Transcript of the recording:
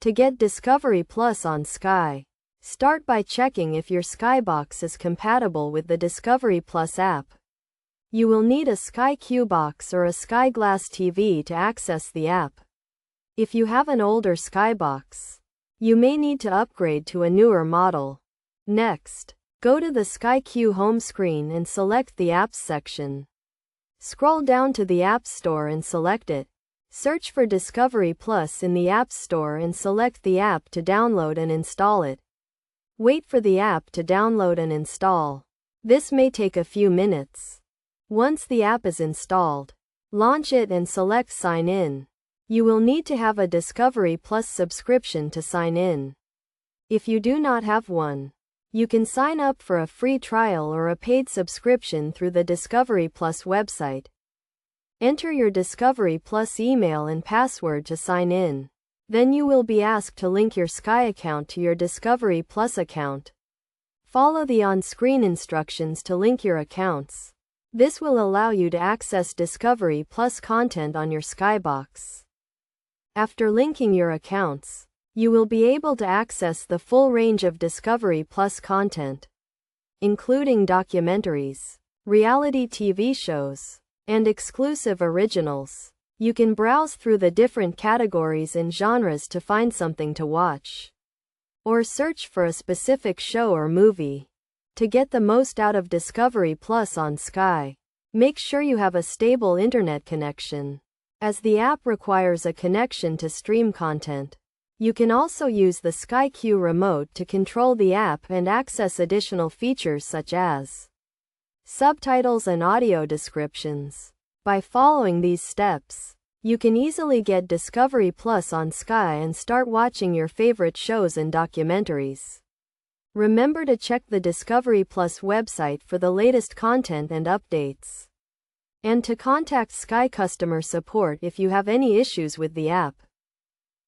To get Discovery Plus on Sky, start by checking if your Skybox is compatible with the Discovery Plus app. You will need a Sky Q box or a Sky Glass TV to access the app. If you have an older Skybox, you may need to upgrade to a newer model. Next, go to the Sky Q home screen and select the Apps section. Scroll down to the App Store and select it. Search for Discovery Plus in the App Store and select the app to download and install it. Wait for the app to download and install. This may take a few minutes. Once the app is installed, launch it and select Sign In. You will need to have a Discovery Plus subscription to sign in. If you do not have one, you can sign up for a free trial or a paid subscription through the Discovery Plus website. Enter your Discovery Plus email and password to sign in. Then you will be asked to link your Sky account to your Discovery Plus account. Follow the on-screen instructions to link your accounts. This will allow you to access Discovery Plus content on your Skybox. After linking your accounts, you will be able to access the full range of Discovery Plus content, including documentaries, reality TV shows, and exclusive originals. You can browse through the different categories and genres to find something to watch, or search for a specific show or movie. To get the most out of Discovery Plus on Sky, make sure you have a stable internet connection, as the app requires a connection to stream content. You can also use the Sky Q remote to control the app and access additional features such as subtitles and audio descriptions. By following these steps, you can easily get Discovery Plus on Sky and start watching your favorite shows and documentaries. Remember to check the Discovery Plus website for the latest content and updates, and to contact Sky customer support if you have any issues with the app.